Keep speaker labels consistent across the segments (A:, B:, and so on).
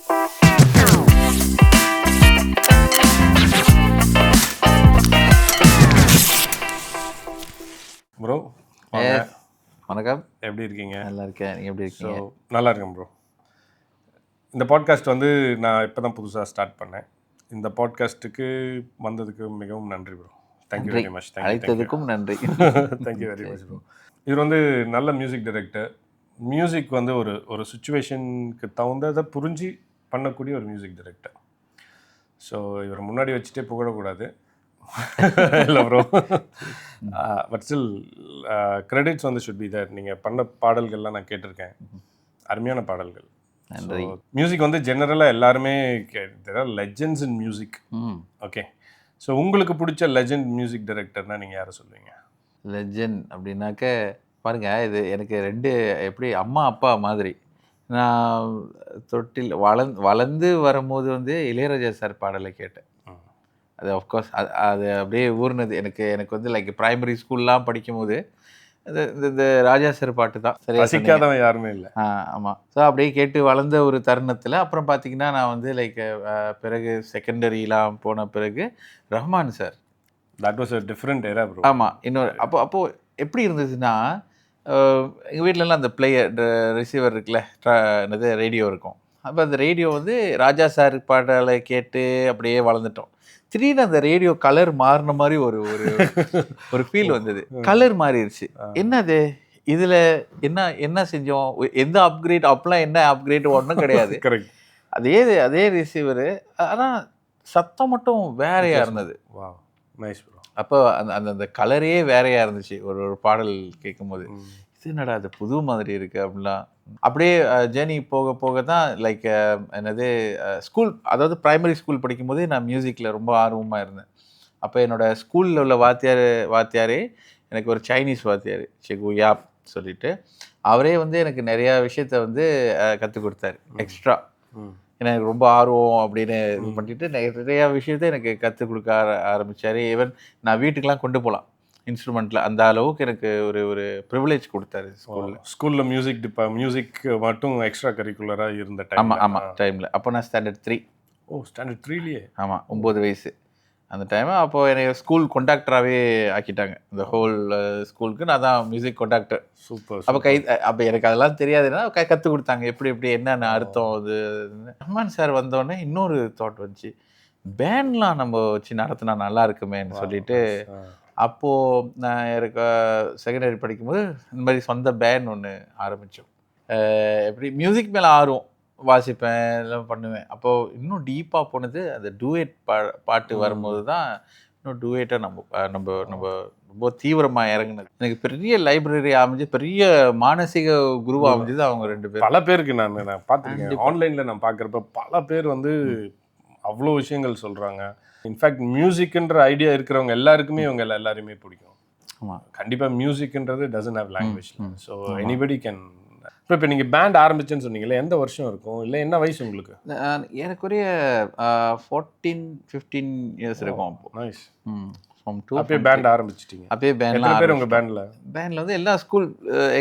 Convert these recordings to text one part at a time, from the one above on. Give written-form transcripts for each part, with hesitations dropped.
A: Bro வாங்க.
B: வணக்கம்.
A: எப்படி இருக்கீங்க?
B: நல்லா இருக்கேன். நீங்கள் எப்படி இருக்கீங்க?
A: நல்லா இருக்கேன் ப்ரோ. இந்த பாட்காஸ்ட் வந்து நான் இப்போ தான் புதுசாக ஸ்டார்ட் பண்ணேன். இந்த பாட்காஸ்ட்டுக்கு வந்ததுக்கு மிகவும் நன்றி ப்ரோ. Thank you very much.
B: அழைத்ததுக்கும் நன்றி.
A: Thank you very much bro. இவர் வந்து நல்ல மியூசிக் டைரக்டர். மியூசிக் வந்து ஒரு சுச்சுவேஷனுக்கு தகுந்ததை புரிஞ்சு பண்ணக்கூடிய ஒரு மியூசிக் டைரக்டர். ஸோ இவர் முன்னாடி வச்சுட்டே புகழக்கூடாது இல்லை ப்ரோ. பட் ஸ்டில் கிரெடிட்ஸ் வந்து ஷுட் பி தேர். நீங்கள் பண்ண பாடல்கள்லாம் நான் கேட்டிருக்கேன், அருமையான பாடல்கள். மியூசிக் வந்து ஜெனரலாக எல்லாருமே legends in music. Okay, so உங்களுக்கு பிடிச்ச லெஜெண்ட் மியூசிக் டைரக்டர்னா நீங்கள் யாரை சொல்லுவீங்க?
B: லெஜெண்ட் அப்படின்னாக்க பாருங்கள், இது எனக்கு ரெண்டு எப்படி அம்மா அப்பா மாதிரி. நான் தொட்டில் வளர்ந்து வரும்போது வந்து இளையராஜா சார் பாடலை கேட்டேன். அது ஆஃப்கோர்ஸ் அது அப்படியே ஊர்னது எனக்கு வந்து லைக் ப்ரைமரி ஸ்கூல்லாம் படிக்கும்போது இந்த ராஜா சார் பாட்டு தான்.
A: சரி, ரசிக்காதவன் யாருமே இல்லை.
B: ஆமாம். ஸோ அப்படியே கேட்டு வளர்ந்த ஒரு தருணத்தில் அப்புறம் பார்த்தீங்கன்னா நான் வந்து லைக் பிறகு செகண்டரிலாம் போன பிறகு Rahman sir.
A: That was a different era bro.
B: ஆமாம். இன்னொரு அப்போது எப்படி இருந்ததுன்னா, எங்கள் வீட்டிலலாம் அந்த பிளேயர் ரிசீவர் இருக்குல்ல, என்னது ரேடியோ இருக்கும். அப்போ அந்த ரேடியோ வந்து ராஜா சார் பாடலை கேட்டு அப்படியே வளர்ந்துட்டோம். திடீர்னு அந்த ரேடியோ கலர் மாறின மாதிரி ஒரு ஃபீல் வந்தது. கலர் மாறிடுச்சு. என்னது இதில் என்ன செஞ்சோம், எந்த அப்கிரேட் அப்பெல்லாம் என்ன அப்கிரேட் ஒன்றும் கிடையாது. அதே ரிசீவரு, ஆனால் சத்தம் மட்டும் வேறையாக இருந்தது. அப்போ அந்த கலரே வேறையாக இருந்துச்சு. ஒரு பாடல் கேட்கும்போது இது என்னடா அது புது மாதிரி இருக்குது அப்படின்லாம். அப்படியே ஜேர்னி போக போக தான் லைக் என்னது ஸ்கூல், அதாவது ப்ரைமரி ஸ்கூல் படிக்கும்போதே நான் மியூசிக்கில் ரொம்ப ஆர்வமாக இருந்தேன். அப்போ என்னோடய ஸ்கூலில் உள்ள வாத்தியாரே எனக்கு ஒரு சைனீஸ் வாத்தியார் செகுயாப் சொல்லிட்டு, அவரே வந்து எனக்கு நிறையா விஷயத்த வந்து கற்றுக் கொடுத்தாரு எக்ஸ்ட்ரா. ஏன்னா எனக்கு ரொம்ப ஆர்வம் அப்படின்னு இது பண்ணிட்டு நிறையா விஷயத்த எனக்கு கற்றுக் கொடுக்க ஆரம்பித்தார். ஈவன் நான் வீட்டுக்கெலாம் கொண்டு போகலாம் இன்ஸ்ட்ருமெண்ட்டில். அந்த அளவுக்கு எனக்கு ஒரு ப்ரிவிலேஜ் கொடுத்தாரு
A: ஸ்கூலில் மியூசிக் மட்டும் எக்ஸ்ட்ரா கரிக்குலராக இருந்த டைம்.
B: ஆமாம் டைமில். அப்போ நான் ஸ்டாண்டர்ட் 3.
A: ஸ்டாண்டர்ட் 3லேயே?
B: ஆமாம், 9 வயசு அந்த டைமு. அப்போது என்னை ஸ்கூல் கொண்டாக்டராகவே ஆக்கிட்டாங்க. இந்த ஹோல் ஸ்கூலுக்கு நான் தான் மியூசிக் கொண்டாக்டர்.
A: சூப்பர்.
B: அப்போ எனக்கு அதெல்லாம் தெரியாதுன்னா கற்றுக் கொடுத்தாங்க எப்படி என்னென்ன அர்த்தம் அது. ரஹ்மான் சார் வந்தோடனே இன்னொரு தாட் வந்துச்சு, பேண்ட்லாம் நம்ம வச்சு நடத்தினா நல்லா இருக்குமேன்னு சொல்லிட்டு, அப்போது நான் எனக்கு செகண்டரி படிக்கும்போது இந்த மாதிரி சொந்த பேண்ட் ஒன்று ஆரம்பித்தோம். எப்படி மியூசிக் மேலே ஆர்வம், வாசிப்பேன், எல்லாம் பண்ணுவேன். அப்போது இன்னும் டீப்பாக போனது அந்த டூயட் பாட்டு வரும்போது தான் இன்னும் டூயட்டை நம்ம ரொம்ப தீவிரமாக இறங்குனது. எனக்கு பெரிய லைப்ரரி அமைஞ்சு, பெரிய மானசீக குருவாக அமைஞ்சது அவங்க 2 பேர்.
A: பல பேருக்கு நான் பார்த்துருக்கேன் ஆன்லைனில். நான் பார்க்குறப்ப பல பேர் வந்து அவ்வளோ விஷயங்கள் சொல்கிறாங்க. இன்ஃபேக்ட் மியூசிக்ன்ற ஐடியா இருக்கிறவங்க எல்லாருக்குமே இவங்க எல்லாருமே பிடிக்கும்.
B: ஆமாம்,
A: கண்டிப்பாக மியூசிக்ன்றது doesn't have language. So anybody can. இப்போ நீங்கள் பேண்ட் ஆரம்பிச்சேன்னு சொன்னீங்களே, எந்த வருஷம் இருக்கும், இல்லை என்ன வயசு உங்களுக்கு?
B: எனக்குரிய 14-15 இயர்ஸ் இருக்கும். அப்போ
A: நைஸ்.
B: அப்பயே
A: பேண்ட் ஆரம்பிச்சிட்டிங்க? அப்பயே பேண்ட்லாம். எத்தனை பேர் உங்கள் பேண்டில்
B: வந்து எல்லா ஸ்கூல்,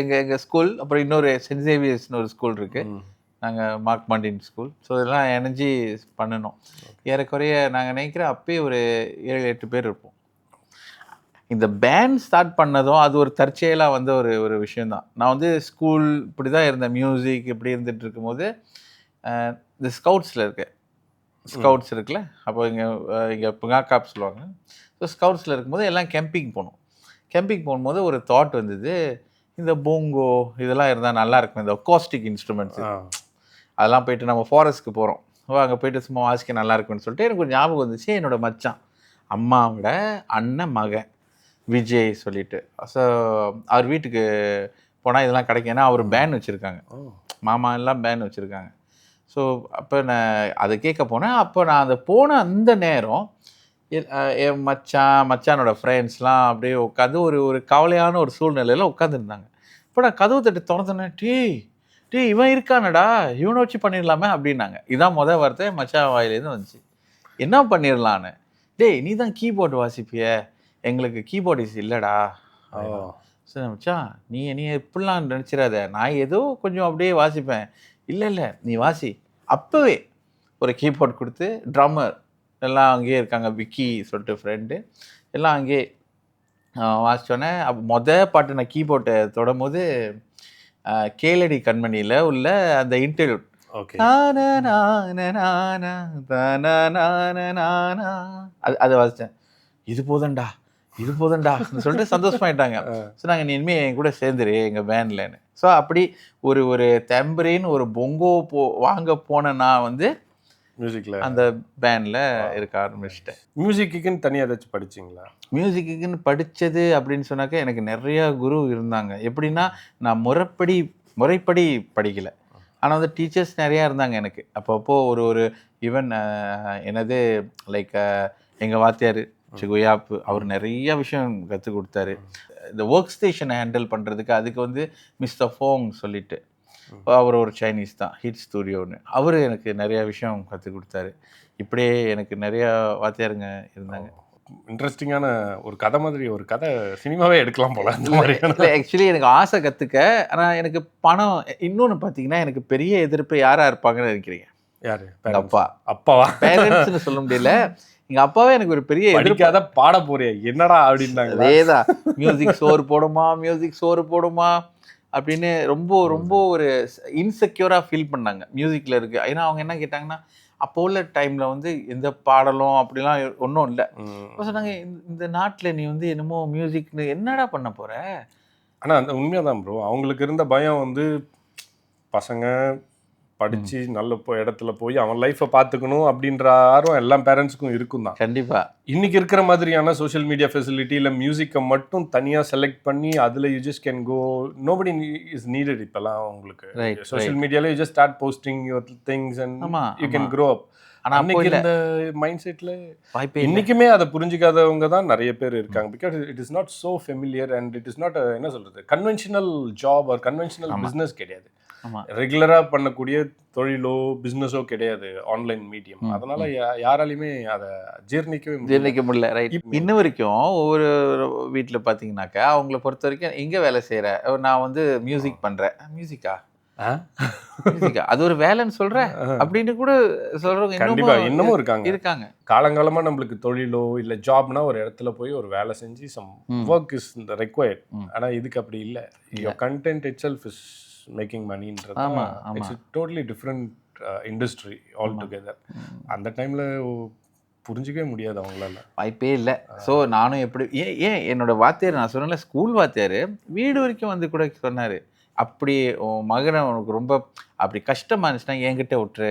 B: எங்கள் ஸ்கூல், அப்புறம் இன்னொரு சென்ட் சேவியர்ஸ்னு ஒரு ஸ்கூல் இருக்குது, நாங்கள் மார்க் மாண்டின் ஸ்கூல். ஸோ இதெல்லாம் இணைஞ்சி பண்ணணும். ஏறக்குறைய நாங்கள் நினைக்கிறேன் அப்பயே ஒரு 7-8 பேர் இருப்போம். இந்த பேண்ட் ஸ்டார்ட் பண்ணதும் அது ஒரு தற்செயலாக வந்த ஒரு விஷயந்தான். நான் வந்து ஸ்கூல் இப்படி தான் இருந்தேன், மியூசிக் இப்படி இருந்துகிட்டு இருக்கும்போது இந்த ஸ்கவுட்ஸில் ஸ்கவுட்ஸ் இருக்குல்ல, அப்போ இங்கே புங்காக்காப் சொல்லுவாங்க. ஸோ ஸ்கவுட்ஸில் இருக்கும்போது எல்லாம் கேம்பிங் போனோம். கேம்பிங் போகும்போது ஒரு தாட் வந்தது, இந்த போங்கோ இதெல்லாம் இருந்தால் நல்லா இருக்கும், இந்த அக்கோஸ்டிக் இன்ஸ்ட்ருமெண்ட்ஸு அதெல்லாம் போயிட்டு நம்ம ஃபாரஸ்ட்டுக்கு போகிறோம், அங்கே போயிட்டு சும்மா வாசிக்க நல்லா இருக்குன்னு சொல்லிட்டு எனக்கு ஒரு ஞாபகம் வந்துச்சு. என்னோடய மச்சான் அம்மாவோட அண்ணன் மகன் விஜய் சொல்லிட்டு, ஸோ அவர் வீட்டுக்கு போனால் இதெல்லாம் கிடைக்கும். ஏன்னா அவர் பேண்ட் வச்சுருக்காங்க, மாமா எல்லாம் பேண்ட் வச்சுருக்காங்க. ஸோ அப்போ நான் அதை கேட்க போனேன். அப்போ நான் அதை போன அந்த நேரம் என் மச்சானோட ஃப்ரெண்ட்ஸ்லாம் அப்படியே உட்காந்து ஒரு கவலையான ஒரு சூழ்நிலையில் உட்காந்துருந்தாங்க. இப்போ நான் கதவு தட்டு திறந்தேன், டே இவன் இருக்கானடா, இவனை வச்சு பண்ணிடலாமே அப்படின்னாங்க. இதான் மொதல் வார்த்தை மச்சான் வாயிலேருந்து வந்துச்சு. என்ன பண்ணிடலான்னு. டேய் நீ தான் கீபோர்டு வாசிப்பிய, எங்களுக்கு கீபோர்டிஸ் இல்லைடா. சரி மச்சான், நீ எப்படிலாம் நினச்சிடாத, நான் ஏதோ கொஞ்சம் அப்படியே வாசிப்பேன். இல்லை நீ வாசி. அப்போவே ஒரு கீபோர்ட் கொடுத்து ட்ரம்மர் எல்லாம் அங்கேயே இருக்காங்க, விக்கி சொல்லிட்டு ஃப்ரெண்டு எல்லாம் அங்கேயே வாசித்தோன்னே. அப்போ பாட்டு நான் கீபோர்ட்டை தொடும்போது கேளடி கண்மணியில் உள்ள அந்த இன்டர்வியூ அதை வாசித்தேன். இது போதண்டா சொல்லிட்டு சந்தோஷமாயிட்டாங்க. ஸோ நாங்கள் நீ இனிமேல் என் கூட சேர்ந்துரு எங்கள் பேண்ட்லன்னு. ஸோ அப்படி ஒரு தெம்பரின்னு ஒரு பொங்கோ வாங்க போன நான் வந்து
A: மியூசிக்கில்
B: அந்த பேண்டில் இருக்க ஆரம்பிச்சிட்டேன்.
A: மியூசிக்குன்னு தனியாக ஏதாச்சும் படிச்சிங்களா?
B: மியூசிக்குன்னு படித்தது அப்படின்னு சொன்னாக்க எனக்கு நிறையா குரு இருந்தாங்க. எப்படின்னா நான் முறைப்படி படிக்கலை, ஆனால் வந்து டீச்சர்ஸ் நிறையா இருந்தாங்க எனக்கு. அப்பப்போ ஒரு ஈவன் என்னது லைக் எங்கள் வாத்தியார் சிகுயாப்பு, அவர் நிறைய விஷயம் கற்றுக் கொடுத்தாரு. இந்த ஒர்க் ஸ்டேஷனை ஹேண்டில் பண்ணுறதுக்கு அதுக்கு வந்து மிஸ்டர் ஃபோங் சொல்லிட்டு அவர் ஒரு சைனீஸ் தான், ஹிட் ஸ்டூடியோன்னு, அவர் எனக்கு நிறையா விஷயம் கற்றுக் கொடுத்தாரு. இப்படியே எனக்கு நிறையா வாத்தியாருங்க இருந்தாங்க.
A: இன்ட்ரெஸ்டிங்கான ஒரு கதை மாதிரி, ஒரு கதை சினிமாவே எடுக்கலாம் போல அந்த மாதிரி.
B: இல்லை ஆக்சுவலி எனக்கு ஆசை கற்றுக்க, ஆனால் எனக்கு பணம். இன்னொன்று பார்த்தீங்கன்னா எனக்கு பெரிய எதிர்ப்பு யாராக இருப்பாங்கன்னு நினைக்கிறீங்க?
A: யாரு?
B: அப்பாவா? பேரண்ட்ஸ்னு சொல்ல முடியல, எங்கள் அப்பாவே எனக்கு ஒரு பெரிய
A: எதிர்க்காத பாட போறியா என்னடா அப்படின்னாங்க.
B: அதேதான், மியூசிக் சோறு போடுமா அப்படின்னு ரொம்ப ஒரு இன்செக்யூராக ஃபீல் பண்ணாங்க மியூசிக்கில் இருக்குது. ஏன்னா அவங்க என்ன கேட்டாங்கன்னா, அப்போ உள்ள டைமில் வந்து எந்த பாடலும் அப்படிலாம் ஒன்றும் இல்லை. சொன்னாங்க, இந்த நாட்டில் நீ வந்து என்னமோ மியூசிக்னு என்னடா பண்ண போகிற?
A: ஆனால் அந்த உண்மையாக தான் ப்ரோ, அவங்களுக்கு இருந்த பயம் வந்து பசங்க படித்து நல்ல இடத்துல போய் அவன் லைஃப்பை பார்த்துக்கணும் அப்படின்ற ஆர்வம் எல்லா பேரண்ட்ஸுக்கும் இருக்கும் தான்.
B: கண்டிப்பாக.
A: இன்றைக்கி இருக்கிற மாதிரியான சோஷியல் மீடியா ஃபெசிலிட்டி இல்லை மியூசிக்கை மட்டும் தனியாக செலக்ட் பண்ணி அதில் you just can go, nobody is needed. இப்போலாம் உங்களுக்கு சோஷியல் மீடியாவில் you just start posting your things and you can grow up. அன்னைக்கு இந்த மைண்ட் செட்டில் இன்னைக்குமே அதை புரிஞ்சிக்காதவங்க தான் நிறைய பேர் இருக்காங்க. Because it is not so familiar and it is not என்ன சொல்கிறது, conventional job or conventional business கிடையாது, ரெகுலராக பண்ணக்கூடிய தொழிலோ பிஸ்னஸோ கிடையாது ஆன்லைன் மீடியம். அதனால யாராலையுமே அதை ஜீர்ணிக்க முடியல.
B: ரைட். இன்ன வரைக்கும் ஒவ்வொரு வீட்டில் பார்த்தீங்கன்னாக்கா அவங்கள பொறுத்த வரைக்கும் எங்கே வேலை செய்கிற, நான் வந்து மியூசிக் பண்ணுறேன், மியூசிக்கா அது ஒரு வேலைன்னு சொல்றேன் அப்படின்னு கூட சொல்றவங்க
A: இன்னமும் இருக்காங்க. காலங்காலமா நம்மளுக்கு தொழிலோ இல்ல ஜாப்னா ஒரு இடத்துல போய் ஒரு வேலை செஞ்சு சம் ஒர்க் இஸ் ரெக்வயர்ட். ஆனா இதுக்கு அப்படி இல்லை. Your content itself is making மணின்றது it's totally different industry all together. அந்த டைம்ல புரிஞ்சிக்கவே முடியாது அவங்களால, வாய்ப்பே இல்லை.
B: ஸோ நானும் எப்படி ஏன் என்னோட வாத்தியார், நான் சொன்னல ஸ்கூல் வாத்தியார், வீடு வரைக்கும் வந்து கூட சொன்னார், அப்படி உன் மகனை உனக்கு ரொம்ப அப்படி கஷ்டமாக இருந்துச்சுன்னா என்கிட்ட விட்டுரு,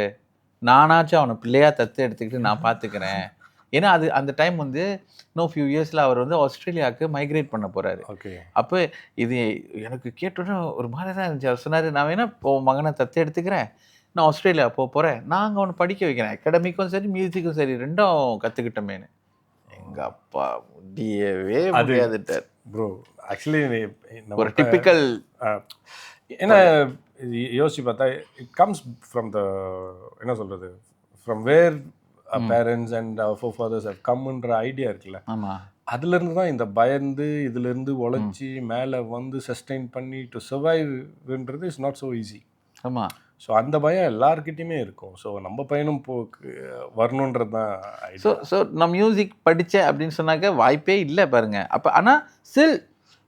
B: நானாச்சும் அவனை பிள்ளையாக தத்து எடுத்துக்கிட்டு நான் பார்த்துக்கிறேன். ஏன்னா அந்த டைம் வந்து இன்னும் ஃபியூ இயர்ஸில் அவர் வந்து ஆஸ்திரேலியாவுக்கு மைக்ரேட் பண்ண போகிறாரு.
A: ஓகே.
B: அப்போ இது எனக்கு கேட்டோன்னே ஒரு மாதிரி தான் இருந்துச்சு. அவர் சொன்னார், நான் வேணா உன் மகனை தத்து எடுத்துக்கிறேன், நான் ஆஸ்திரேலியா போகிறேன், நாங்கள் அவனை படிக்க வைக்கிறேன், அகாடமிக்கும் சரி மியூசிக்கும் சரி ரெண்டும் கற்றுக்கிட்டோமேனு. எங்கள் அப்பா முடியவே முடியாதுட்டார்.
A: ப்ரோ ஆக்சுவலி
B: ஒரு டிப்பிக்கல்,
A: ஏன்னா யோசிச்சு பார்த்தா இட் கம்ஸ் ஃப்ரம் த என்ன சொல்கிறது, from where parents and our forefathers how கம்ன்ற ஐடியா இருக்குல்ல.
B: ஆமாம்,
A: அதுலேருந்து தான் இந்த பயந்து இதுலேருந்து உழைச்சி மேலே வந்து சஸ்டெயின் பண்ணி டு சர்வைவ்ன்றது இஸ் நாட் ஸோ ஈஸி.
B: ஆமாம்.
A: ஸோ அந்த பயம் எல்லாருக்கிட்டையுமே இருக்கும். ஸோ நம்ம பையனும் வரணுன்றது தான்.
B: ஸோ நான் மியூசிக் படித்தேன் அப்படின்னு சொன்னாக்க வாய்ப்பே இல்லை பாருங்கள். அப்போ ஆனால் ஸ்டில்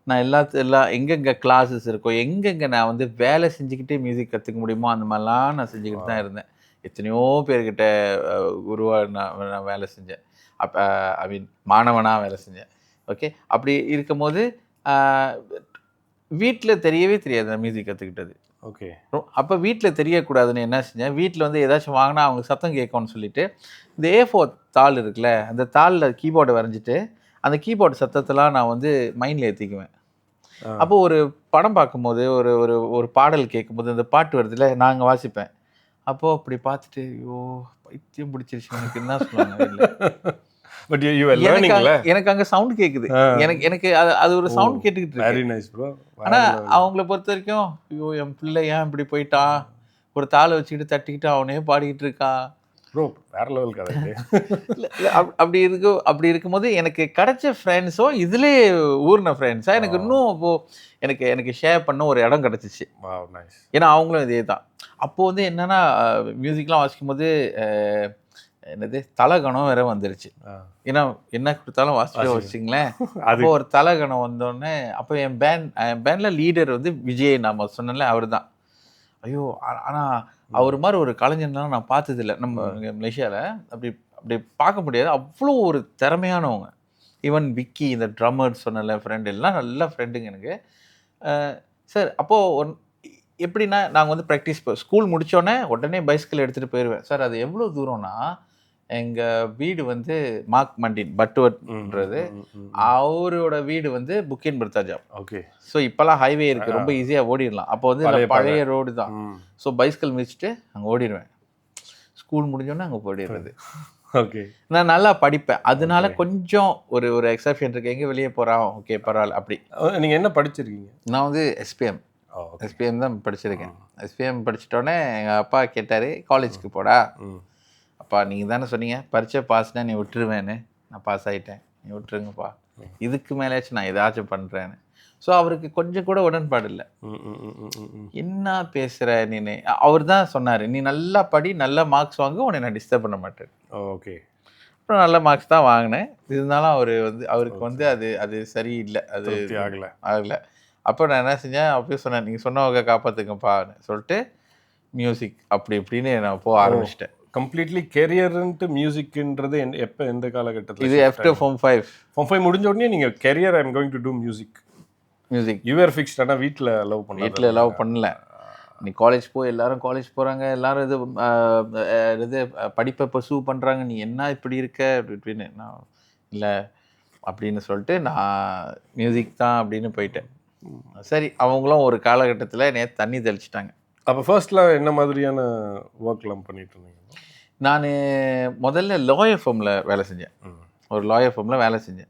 B: நான் எல்லாம் எங்கெங்கே கிளாஸஸ் இருக்கோ, எங்கெங்கே நான் வந்து வேலை செஞ்சுக்கிட்டே மியூசிக் கற்றுக்க முடியுமோ அந்த மாதிரிலாம் நான் செஞ்சுக்கிட்டு தான் இருந்தேன். எத்தனையோ பேர்கிட்ட குருவாக நான் வேலை செஞ்சேன். அப்போ ஐ மீன் மாணவனாக வேலை செஞ்சேன். ஓகே. அப்படி இருக்கும்போது வீட்டில் தெரியவே தெரியாது நான் மியூசிக் கற்றுக்கிட்டது.
A: ஓகே.
B: அப்போ வீட்டில் தெரியக்கூடாதுன்னு என்ன செஞ்சேன், வீட்டில் வந்து ஏதாச்சும் வாங்கினா அவங்க சத்தம் கேட்கும்னு சொல்லிட்டு இந்த A4 தாள் இருக்குல்ல, அந்த தாளில் கீபோர்டை வரைஞ்சிட்டு அந்த கீபோர்டு சத்தத்தெல்லாம் நான் வந்து மைண்டில் ஏற்றிக்குவேன். அப்போ ஒரு படம் பார்க்கும்போது ஒரு பாடல் கேட்கும்போது அந்த பாட்டு வருதுல, நாங்கள் வாசிப்பேன். அப்போது அப்படி பார்த்துட்டு ஐயோ பைத்தியம் பிடிச்சிருச்சு எனக்கு, என்ன சொல்லுவாங்க இல்லை,
A: பட் யூ ஆர் லேர்னிங் ல.
B: எனக்கு அங்கே சவுண்ட் கேட்குது, எனக்கு அது ஒரு சவுண்ட் கேட்டுக்கிட்டு இருக்கு.
A: Very nice bro.
B: ஆனால் அவங்கள பொறுத்த வரைக்கும் ஐயோ என் பிள்ளை ஏன் இப்படி போயிட்டான், ஒரு தாளை வச்சுக்கிட்டு தட்டிக்கிட்டு அவனே பாடிக்கிட்டு இருக்கான்
A: ப்ரோ, வேற லெவல் கதை.
B: அப்படி இருக்கும்போது எனக்கு கிடைச்ச ஃப்ரெண்ட்ஸோ இதுலேயே ஊர்ன ஃப்ரெண்ட்ஸாக எனக்கு இன்னும் இப்போது எனக்கு ஷேர் பண்ண ஒரு இடம் கிடச்சிச்சு.
A: நைஸ்.
B: ஏன்னா அவங்களும் இதே தான். அப்போ வந்து என்னன்னா மியூசிக்லாம் வாசிக்கும் போது என்னது தலகணம் வேற வந்துருச்சு. ஏன்னா என்ன கொடுத்தாலும் வாசிப்பே வச்சிங்களேன். அப்போ ஒரு தலகணம் வந்தோடனே அப்போ என் பேண்ட்ல லீடர் வந்து விஜய், நம்ம சொன்னல அவர் தான். ஐயோ, ஆனால் அவர் மாதிரி ஒரு கலைஞர்லாம் நான் பார்த்ததில்ல நம்ம மலேசியாவில். அப்படி அப்படி பார்க்க முடியாது, அவ்வளோ ஒரு திறமையானவங்க. ஈவன் விக்கி, இந்த ட்ரம்மர் சொன்னல ஃப்ரெண்டு, எல்லாம் நல்ல ஃப்ரெண்டுங்க எனக்கு. சார் அப்போது எப்படின்னா நாங்கள் வந்து ப்ராக்டிஸ் ஸ்கூல் முடித்தோடனே உடனே பைஸ்கிள் எடுத்துகிட்டு போயிடுவேன். சார் அது எவ்வளோ தூரம்னா, எங்கள் வீடு வந்து மார்க் மண்டின் பட்டுவட்ன்றது, அவரோட வீடு வந்து புக்கின் பர்தாஜா.
A: ஓகே.
B: ஸோ இப்போல்லாம் ஹைவே இருக்குது, ரொம்ப ஈஸியாக ஓடிடலாம். அப்போ வந்து பழைய ரோடு தான். ஸோ பைஸ்கிள் மிதிச்சுட்டு அங்கே ஓடிடுவேன். ஸ்கூல் முடிஞ்சோடனே அங்கே போயிடுறது.
A: ஓகே.
B: நான் நல்லா படிப்பேன், அதனால கொஞ்சம் ஒரு ஒரு எக்ஸப்ஷன் இருக்குது. எங்கே வெளியே போகிறான், ஓகே பரவாயில்ல. அப்படி.
A: நீங்கள் என்ன படிச்சிருக்கீங்க?
B: நான் வந்து எஸ்பிஎம் தான் படிச்சிருக்கேன். எஸ்பிஎம் படிச்சிட்டோன்னே எங்கள் அப்பா கேட்டார், காலேஜுக்கு போடா. அப்பா நீங்கள் தானே சொன்னீங்க பரீட்சை பாஸ்னா நீ விட்டுருவேன்னு. நான் பாஸ் ஆகிட்டேன், நீ விட்டுருங்கப்பா, இதுக்கு மேலேயாச்சும் நான் ஏதாச்சும் பண்ணுறேன்னு. ஸோ அவருக்கு கொஞ்சம் கூட உடன்பாடு இல்லை. என்ன பேசுகிற நீ? அவர் தான் சொன்னார், நீ நல்லா படி, நல்ல மார்க்ஸ் வாங்க, உன்னை நான் டிஸ்டர்ப் பண்ண மாட்டேன்.
A: ஓகே.
B: அப்புறம் நல்ல மார்க்ஸ் தான் வாங்கினேன். இருந்தாலும் அவருக்கு வந்து அது சரியில்லை, அது ஆகலை. அப்போ நான் என்ன செஞ்சேன், அப்பயே சொன்னேன், நீங்கள் சொன்னவங்க காப்பாற்றுங்கப்பான்னு சொல்லிட்டு மியூசிக் அப்படி இப்படின்னு நான் போக ஆரம்பிச்சிட்டேன்.
A: கம்ப்ளீட்லி கெரியர்ன்ட்டு மியூசிக்ன்றது எப்போ, எந்த காலகட்டத்தில்?
B: இது ஆஃப்டர் Form 5
A: முடிஞ்ச உடனே நீங்கள் career I am going to do music you're fixed. ஆனால் வீட்டில் லவ் பண்ணல. நீ காலேஜ் போய், எல்லாரும் காலேஜ் போகிறாங்க, எல்லாரும் இது படிப்பை பர்சூ பண்ணுறாங்க, நீ என்ன இப்படி இருக்க அப்படின்னு. நான் இல்லை அப்படின்னு சொல்லிட்டு நான் மியூசிக் தான் அப்படின்னு போயிட்டேன். சரி, அவங்களும் ஒரு காலகட்டத்தில் நேற்று தண்ணி தெளிச்சிட்டாங்க. அப்போ ஃபர்ஸ்ட்லாம் என்ன மாதிரியான ஒர்க்லாம் பண்ணிட்டு இருந்தீங்க?
B: நான் முதல்ல லாயர் ஃபார்மில் வேலை செஞ்சேன். ஒரு லாயர் ஃபார்மில் வேலை செஞ்சேன்.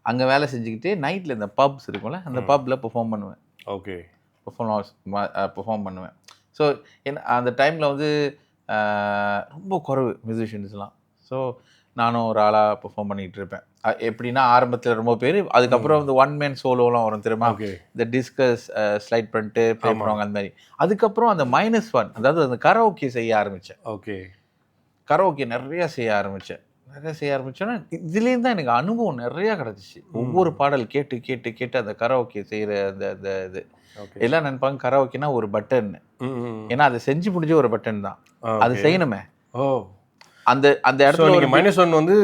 B: அங்கே வேலை செஞ்சுக்கிட்டு நைட்டில் இந்த பப்ஸ் இருக்கும்ல, அந்த பப்பில் பெர்ஃபார்ம் பண்ணுவேன்.
A: ஓகே.
B: பெர்ஃபார்ம் பண்ணுவேன். ஸோ அந்த டைமில் வந்து ரொம்ப குறைவு மியூசிஷியன்ஸ்லாம். ஸோ நானும் ஒரு ஆளாக பெர்ஃபார்ம் பண்ணிகிட்டு இருப்பேன். எப்படின்னா ஆரம்பத்தில் ரொம்ப பேர், அதுக்கப்புறம் வந்து 1 man சோலோலாம் வரும் தெரியுமா, இந்த டிஸ்கஸ் ஸ்லைட் பண்ணிட்டு ப்ளே பண்ணுவாங்க அந்த மாதிரி. அதுக்கப்புறம் அந்த -1, அதாவது அந்த கரோக்கே செய்ய ஆரம்பித்தேன்.
A: ஓகே.
B: கரோக்கே நிறையா செய்ய ஆரம்பித்தேன். இதுலேருந்து தான் எனக்கு அனுபவம் நிறையா கிடச்சிச்சு. ஒவ்வொரு பாடல் கேட்டு கேட்டு கேட்டு அந்த கரோக்கே செய்கிற அந்த இது எல்லாம் நினைப்பாங்க கரோக்கேனா ஒரு பட்டன். ஏன்னா அதை செஞ்சு முடிஞ்ச ஒரு பட்டன் தான், அது செய்யணுமே. அந்த இடத்துல ஒரு -1 வந்து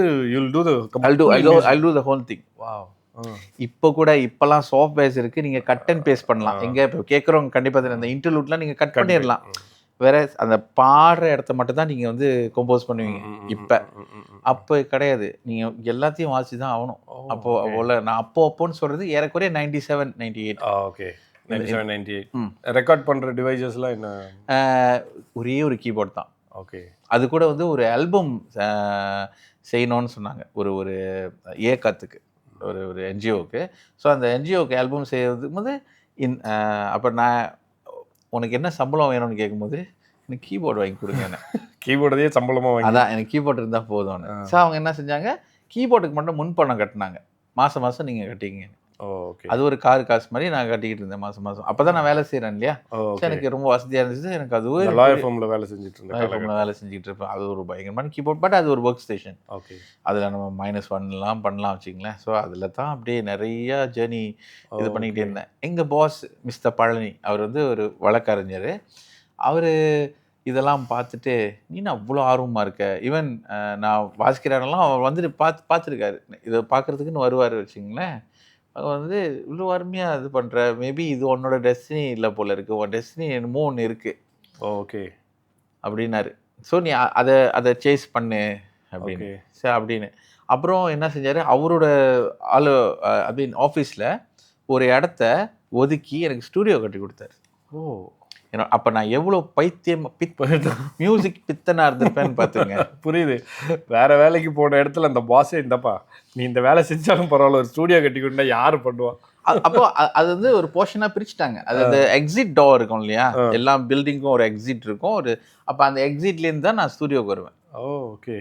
B: I'll do the whole thing.
A: Wow.
B: இப்போ கூட இப்போலாம் சாஃப்ட்வேர்ஸ் இருக்குது, நீங்கள் கட் அண்ட் பேஸ்ட் பண்ணலாம். எங்கே இப்போ கேட்குறவங்க கண்டிப்பாக அந்த இன்டர்லூட்லாம் நீங்கள் கட் பண்ணிடலாம். வேற அந்த பாடுற இடத்த மட்டும் தான் நீங்கள் வந்து கம்போஸ் பண்ணுவீங்க. அப்போ கிடையாது, நீங்கள் எல்லாத்தையும் வாசி தான் ஆகணும். அப்போது நான் அப்போன்னு சொல்கிறது ஏறக்குறைய 97, 98.
A: ஓகே. 97, 98 ரெக்கார்ட் பண்ணுற டிவைசஸ்லாம் என்ன?
B: ஒரே ஒரு கீபோர்ட் தான்.
A: ஓகே.
B: அது கூட வந்து ஒரு ஆல்பம் செய்யணும்னு சொன்னாங்க, ஒரு இயக்கத்துக்கு, ஒரு என்ஜிஓவுக்கு. ஸோ அந்த என்ஜிஓவுக்கு ஆல்பம் செய்யறதுக்கு போது அப்போ நான் உனக்கு என்ன சம்பளம் வேணும்னு கேட்கும்போது எனக்கு கீபோர்டு வாங்கி கொடுங்க. என்ன
A: கீபோர்டே சம்பளமாக வாங்கி,
B: அதான் எனக்கு கீபோர்டு இருந்தால் போதும்னு. ஸோ அவங்க என்ன செஞ்சாங்க, கீபோர்டுக்கு மட்டும் முன்பணம் கட்டினாங்க. மாதம் மாதம் நீங்கள் கட்டிங்க.
A: ஓகே.
B: அது ஒரு காசு மாதிரி நான் கட்டிக்கிட்டு இருந்தேன் மாதம் மாதம். அப்போ தான் நான் வேலை செய்கிறேன் இல்லையா. ஸோ எனக்கு ரொம்ப வசதியாக இருந்துச்சு. எனக்கு அதுவும்
A: லாயர் ஃபார்மில் வேலை செஞ்சுட்டு
B: இருப்பேன். அது ஒரு பயங்கரமான கீபோர்ட், பட் அது ஒரு ஒர்க் ஸ்டேஷன்.
A: ஓகே.
B: அதில் நம்ம -1லாம் பண்ணலாம் வச்சுங்களேன். ஸோ அதில் தான் அப்படியே நிறையா ஜேர்னி இது பண்ணிக்கிட்டே இருந்தேன். எங்கள் பாஸ் மிஸ்டர் பழனி, அவர் வந்து ஒரு வழக்கறிஞர். அவர் இதெல்லாம் பார்த்துட்டு, நீ அவ்வளோ ஆர்வமாக இருக்க, ஈவன் நான் வாசிக்கிறேன்னெல்லாம் அவர் வந்துட்டு பார்த்துருக்காரு. இதை பார்க்குறதுக்குன்னு வருவார் வச்சுங்களேன். வந்து இவ்வளோ அருமையாக இது பண்ணுற, மேபி இது உன்னோட டெஸ்டினி இல்லை போல இருக்குது, உன் டெஸ்டினி என்னமோ ஒன்று இருக்குது.
A: ஓகே
B: அப்படின்னாரு. ஸோ நீ அதை சேஸ் பண்ணு அப்படின்னு. சரி அப்படின்னு. அப்புறம் என்ன செஞ்சார், அவரோட அப்படின்னு ஆஃபீஸில் ஒரு இடத்த ஒதுக்கி எனக்கு ஸ்டூடியோ கட்டி கொடுத்தாரு. ஏன்னா அப்போ நான் எவ்வளோ மியூசிக் பித்தனாக இருந்திருப்பேன்னு பார்த்துங்க.
A: புரியுது. வேறு வேலைக்கு போன இடத்துல அந்த பாஸே இந்தப்பா நீ இந்த வேலை செஞ்சாலும் பரவாயில்ல, ஒரு ஸ்டூடியோ கட்டி கொடுத்தா யார் பண்ணுவா?
B: அப்போ அது வந்து ஒரு போர்ஷனாக பிரிச்சுட்டாங்க. அது அந்த எக்ஸிட் டோர் இருக்கும் இல்லையா, எல்லா பில்டிங்க்கும் ஒரு எக்ஸிட் இருக்கும். அப்போ அந்த எக்ஸிட்லேருந்து தான் நான் ஸ்டூடியோக்கு வருவேன்.
A: ஓகே.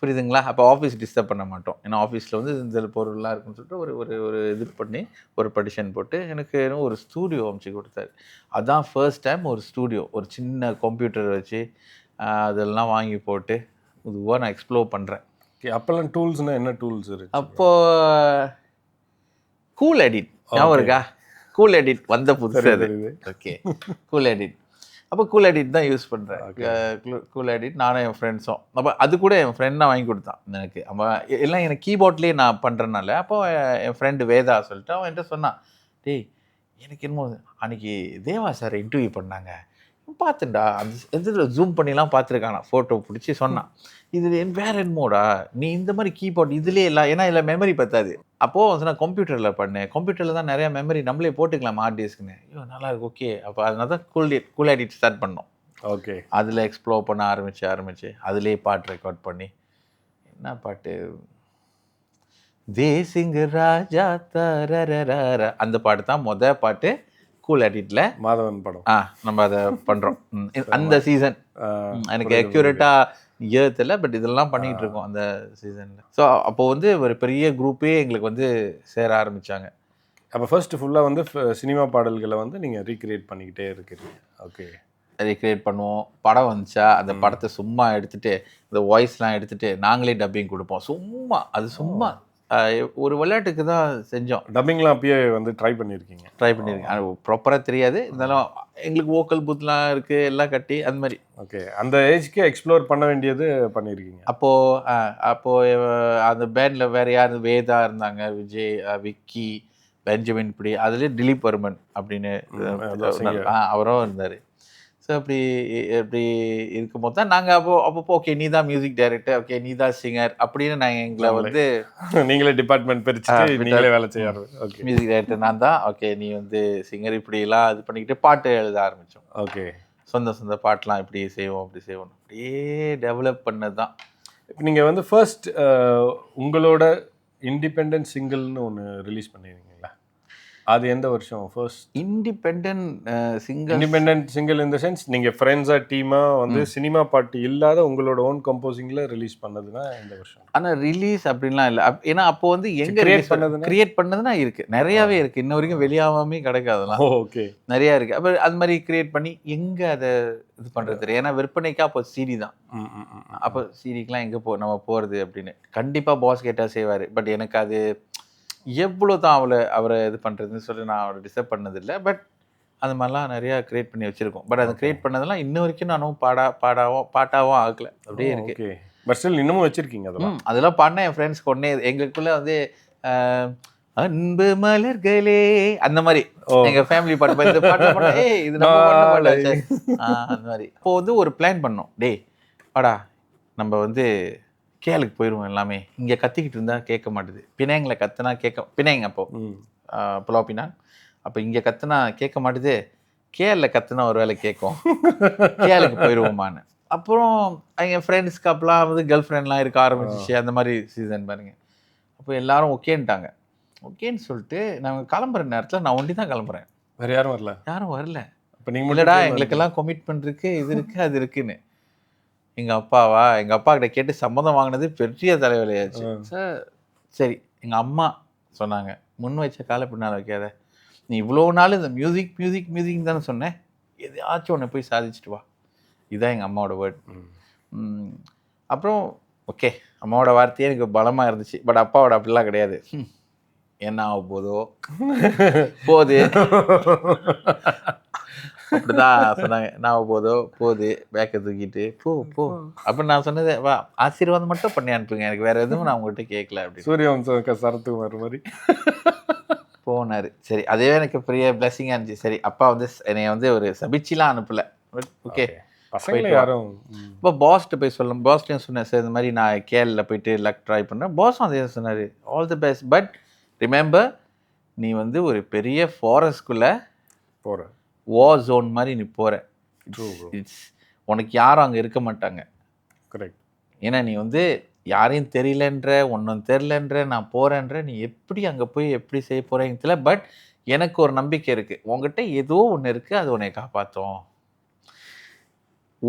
B: புரியுதுங்களா? அப்போ ஆஃபீஸ் டிஸ்டர்ப் பண்ண மாட்டோம். ஏன்னா ஆஃபீஸில் வந்து இந்த பொருள்லாம் இருக்குன்னு சொல்லிட்டு ஒரு ஒரு ஒரு இது பண்ணி ஒரு படிஷன் போட்டு எனக்கு ஒரு ஸ்டூடியோ அமைச்சு கொடுத்தாரு. அதான் ஃபர்ஸ்ட் டைம் ஒரு ஸ்டூடியோ, ஒரு சின்ன கம்ப்யூட்டர் வச்சு அதெல்லாம் வாங்கி போட்டு இதுவாக நான் எக்ஸ்ப்ளோர் பண்ணுறேன்.
A: அப்போல்லாம் டூல்ஸ்னால் என்ன டூல்ஸ் இருக்கு?
B: அப்போது கூல் எடிட் ஞாபகம் இருக்கா? கூல் எடிட் வந்த புதுசு அது. Okay, cool edit. அப்போ கூல் எடிட் தான் யூஸ் பண்ணுறேன். கூல் எடிட் நானும் என் ஃப்ரெண்ட்ஸும். அப்போ அது கூட என் ஃப்ரெண்ட் தான் வாங்கி கொடுத்தான் எனக்கு. அவன் எல்லாம் எனக்கு கீபோர்ட்லேயே நான் பண்ணுறனால அப்போ என் ஃப்ரெண்டு வேதா சொல்லிட்டு அவன் என்கிட்ட சொன்னான், டேய் எனக்கு என்னமோ அன்றைக்கி தேவா சார் இன்டர்வியூ பண்ணாங்க பார்த்துண்டா, அந்த இதில் ஜூம் பண்ணிலாம் பார்த்துருக்கானா, ஃபோட்டோ பிடிச்சி சொன்னான், இது வேறு என்னமோடா நீ இந்த மாதிரி கீபோர்ட் இதுலேயே இல்லை, ஏன்னா இல்லை மெமரி பத்தாது. அப்போது சொன்னால் கம்ப்யூட்டரில் பண்ணு, கம்ப்யூட்டரில் தான் நிறையா மெமரி நம்மளே போட்டுக்கலாம் ஹார்ட் டிஸ்க்குன்னு. ஐயோ நல்லா இருக்கு, ஓகே. அப்போ அதனால தான் கூல் எடிட் ஸ்டார்ட் பண்ணோம். ஓகே, அதில் எக்ஸ்ப்ளோர் பண்ண ஆரம்பித்து அதுலேயே பாட்டு ரெக்கார்ட் பண்ணி, என்ன பாட்டு, தேசிங்க ராஜா தரரர அந்த பாட்டு தான் மொதல் பாட்டு கூல் எடிட்டில், மாதவன் படம். நம்ம அதை பண்ணுறோம் அந்த சீசன். எனக்கு அக்யூரேட்டாக இயர் தெரியல, பட் இதெல்லாம் பண்ணிகிட்டு இருக்கோம் அந்த சீசனில். ஸோ அப்போ வந்து ஒரு பெரிய குரூப்பே எங்களுக்கு வந்து சேர ஆரம்பித்தாங்க.
A: அப்போ ஃபர்ஸ்ட் ஃபுல்லாக வந்து சினிமா பாடல்களை வந்து நீங்கள் ரீக்ரியேட் பண்ணிக்கிட்டே இருக்கிறீங்க. ஓகே,
B: ரீக்ரியேட் பண்ணுவோம். படம் வந்துச்சா அந்த படத்தை சும்மா எடுத்துகிட்டு இந்த வாய்ஸ்லாம் எடுத்துகிட்டு நாங்களே டப்பிங் கொடுப்போம். சும்மா அது சும்மா ஒரு விளையாட்டுக்கு தான் செஞ்சோம்.
A: டப்பிங்லாம் அப்பயே வந்து ட்ரை பண்ணியிருக்கீங்க?
B: ட்ரை பண்ணியிருக்கேன். அது ப்ராப்பராக தெரியாது, இருந்தாலும் எங்களுக்கு வோக்கல் பூத்லாம் இருக்குது எல்லாம் கட்டி அந்த மாதிரி.
A: ஓகே, அந்த ஏஜ்க்கு எக்ஸ்ப்ளோர் பண்ண வேண்டியது பண்ணியிருக்கீங்க.
B: அப்போது அந்த பேண்டில் வேறு யார், வேதா இருந்தாங்க, விஜய், விக்கி, பெஞ்சமின், இப்படி அதுலேயே திலீப் வர்மன் அப்படின்னு அவரும் இருந்தார். ஸோ அப்படி இருக்கும்போது தான் நாங்கள் அப்பப்போ ஓகே நீ தான் மியூசிக் டைரக்டர், ஓகே நீ தான் சிங்கர் அப்படின்னு நாங்கள் எங்களை வந்து
A: நீங்களே டிபார்ட்மெண்ட் பிரிச்சுட்டு நீங்களே வேலை செய்யாது. ஓகே,
B: மியூசிக் டைரக்டர் நான் தான், ஓகே நீ வந்து சிங்கர், இப்படிலாம் இது பண்ணிக்கிட்டு பாட்டு எழுத ஆரம்பித்தோம்.
A: ஓகே,
B: சொந்த பாட்டெலாம் இப்படி செய்வோம் அப்படி செய்வோம், அப்படியே டெவலப் பண்ணது தான்.
A: இப்போ நீங்கள் வந்து ஃபர்ஸ்ட் உங்களோட இண்டிபெண்டன்ட் சிங்கிள்னு ஒன்று ரிலீஸ் பண்ணியிருக்கீங்களா? அது எந்த வருஷம் ஃபர்ஸ்ட் இண்டிபெண்டன்ட் சிங்கிள்? இந்த சென்ஸ் நீங்கள் ஃப்ரெண்ட்ஸாக டீமாக வந்து சினிமா பாட்டு இல்லாத உங்களோட ஓன் கம்போசிங்கில் ரிலீஸ் பண்ணதுன்னா எந்த வருஷம்?
B: ஆனால் ரிலீஸ் அப்படின்லாம் இல்லை. ஏன்னா அப்போ வந்து எங்கே கிரியேட் பண்ணதுன்னா இருக்குது, நிறையாவே இருக்குது, இன்ன வரைக்கும் வெளியாகாமே கிடைக்காதெல்லாம்.
A: ஓகே,
B: நிறையா இருக்குது. அப்போ அது மாதிரி கிரியேட் பண்ணி எங்கே அதை இது பண்ணுறது தெரியும். ஏன்னா விற்பனைக்கா அப்போ சிடி தான். அப்போ சிடிக்கெலாம் எங்கே நம்ம போகிறது அப்படின்னு கண்டிப்பாக பாஸ் கேட்டால் செய்வார். பட் எனக்கு அது எவ்வளோ தான் அவரை இது பண்ணுறதுன்னு சொல்லி நான் அவரை டிஸ்டர்ப் பண்ணதில்லை. பட் அது மாதிரிலாம் நிறையா க்ரியேட் பண்ணி வச்சுருக்கோம். பட் அது க்ரியேட் பண்ணதெல்லாம் இன்ன வரைக்கும் நானும் பாட்டாகவும் ஆகலை, அப்படியே இருக்குது.
A: ஓகே, பட் ஸ்டில் இன்னமும் வச்சுருக்கீங்க
B: அதெல்லாம் பாடினா என் ஃப்ரெண்ட்ஸ்க்கு ஒன்றே எங்களுக்குள்ளே வந்து அன்பு மலர்களே அந்த மாதிரி எங்கள் ஃபேமிலி பாட்டு இந்த பாட்டு இது நம்ம அந்த மாதிரி. இப்போ வந்து ஒரு பிளான் பண்ணோம், டே வாடா நம்ம வந்து கேளுக்கு போயிடுவோம் எல்லாமே, இங்கே கத்திக்கிட்டு இருந்தால் கேட்க மாட்டுது, பினாங்கில் கத்துனா பினாங்க அப்போது புலாவ் பினாங், அப்போ இங்கே கத்துனா கேட்க மாட்டுது, கேலில் கத்துனா ஒரு வேலை கேட்கும், கேளுக்கு போயிடுவோமான்னு. அப்புறம் எங்கள் ஃப்ரெண்ட்ஸ்க்கு அப்போலாம் வந்து கேர்ள் ஃப்ரெண்ட்லாம் இருக்க ஆரம்பிச்சிச்சு, அந்த மாதிரி சீசன் பாருங்க. அப்போ எல்லாரும் ஓகேன்ட்டாங்க. ஓகேன்னு சொல்லிட்டு நாங்கள் கிளம்புற நேரத்தில் நான் ஒண்டி தான் கிளம்புறேன்,
A: வேறு யாரும்
B: வரல.
A: அப்போ நீங்கள்
B: இல்லைடா எங்களுக்கெல்லாம் கமிட்மெண்ட் இருக்குது, இது இருக்குது அது இருக்குன்னு. எங்கள் அப்பா கிட்ட கேட்டு சம்மதம் வாங்கினது பெரிய தலைவலியாச்சு. சரி, எங்கள் அம்மா சொன்னாங்க, முன் வச்ச காலை பின்னால் வைக்காத, நீ இவ்வளோ நாள் இந்த மியூசிக் தானே சொன்னேன், எதையாச்சும் ஒன்று போய் சாதிச்சுட்டு வா. இதுதான் எங்கள் அம்மாவோட வேர்ட். அப்புறம் ஓகே, அம்மாவோட வார்த்தையே எனக்கு பலமாக இருந்துச்சு. பட் அப்பாவோட அப்படிலாம் கிடையாது. என்ன ஆக போகுது அப்படிதான் சொன்னாங்க. நான் போகுது பேக்கை தூக்கிட்டு போ அப்போ நான் சொன்னது, வா ஆசீர்வாதம் மட்டும் பண்ணி அனுப்புங்க, எனக்கு வேற எதுவும் நான் உங்கள்கிட்ட கேட்கல அப்படி.
A: சூரியவம்சம் சரத்குமார் மாதிரி
B: போனார். சரி, அதுவே எனக்கு பெரிய பிளஸிங்காக இருந்துச்சு. சரி, அப்பா வந்து என்னை வந்து ஒரு சபிச்சிலாம் அனுப்பலை. ஓகே,
A: யாரும்
B: இப்போ பாஸ்ட்டு போய் சொல்லணும். பாஸ்ட்டையும் சொன்னேன், சார் இந்த மாதிரி நான் கேலில் போயிட்டு லக் ட்ரை பண்ணேன். பாஸும் அதே சொன்னார், all the best, but remember நீ வந்து ஒரு பெரிய ஃபாரஸ்ட்குள்ளே
A: போகிற
B: வார் ஜோன் மாதிரி நீ போகிற, உனக்கு யாரும் அங்கே இருக்க மாட்டாங்க.
A: கரெக்ட்.
B: ஏன்னா நீ வந்து யாரையும் தெரியலன்ற, ஒன்றும் தெரிலன்ற, நான் போகிறேன்ற, நீ எப்படி அங்கே போய் எப்படி செய்ய போகிறேன்னு தெரியல. பட் எனக்கு ஒரு நம்பிக்கை இருக்குது, உங்ககிட்ட ஏதோ ஒன்று இருக்குது, அது உன்னை காப்பாற்றும்.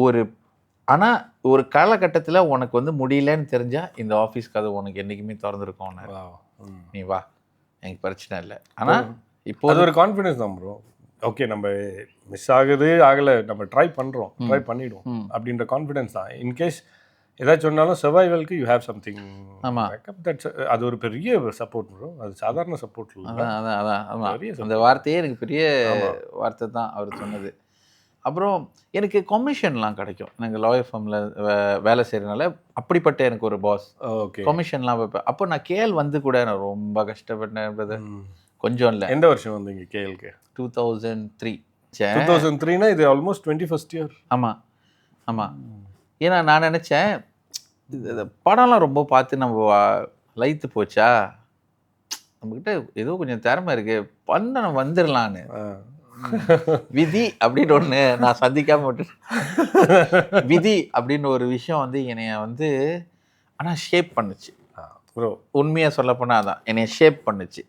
B: ஒரு ஆனால் ஒரு காலகட்டத்தில் உனக்கு வந்து முடியலன்னு தெரிஞ்சால் இந்த ஆஃபீஸ்க்கு அது உனக்கு என்றைக்குமே திறந்துருக்கும். நீ வா, எனக்கு பிரச்சனை இல்லை. ஆனால் இப்போ
A: அது ஒரு கான்ஃபிடன்ஸ் தான் ப்ரோ. ஓகே, நம்ம மிஸ் ஆகுது ஆகலை, நம்ம ட்ரை பண்ணிவிடுவோம் அப்படின்ற கான்ஃபிடன்ஸ் தான். இன்கேஸ் ஏதாச்சும் சொன்னாலும் சர்வைவல்க்கு யூ ஹேவ் சம்திங்.
B: ஆமாம்,
A: தட்ஸ் அது ஒரு பெரிய சப்போர்ட் ப்ரோ. அது சாதாரண சப்போர்ட் இல்லை.
B: அதான் ஆமாம், அந்த வார்த்தையே எனக்கு பெரிய வார்த்தை தான் அவர் சொன்னது. அப்புறம் எனக்கு கமிஷன்லாம் கிடைக்கும். எனக்கு லாயர் ஃபார்மில் வேலை செய்கிறதுனால அப்படிப்பட்ட எனக்கு ஒரு பாஸ்.
A: ஓகே,
B: கமிஷன்லாம் வைப்பேன். அப்போ நான் கேஎல் வந்து கூட நான் ரொம்ப கஷ்டப்பட்டேன் பிரதர். கொஞ்சம் இல்லை.
A: எந்த வருஷம் வந்தீங்க கேஎல்க்கு?
B: 2003.
A: 2003னா இது ஆல்மோஸ்ட் 21st இயர்.
B: ஆமாம் ஆமாம். ஏன்னா நான் நினச்சேன் இந்த படம்லாம் ரொம்ப பார்த்து நம்ம லைத்து போச்சா, நம்மக்கிட்ட ஏதோ கொஞ்சம் திறமை இருக்குது, பண்ண வந்துடலான்னு. விதி அப்படின்னு ஒன்று நான் சந்திக்காம விட்டுட்டேன். விதி அப்படின்னு ஒரு விஷயம் வந்து என்னைய வந்து ஆனால் ஷேப் பண்ணுச்சு ப்ரோ. உண்மையாக சொல்ல போனால் அதான் என்னைய ஷேப் பண்ணுச்சு.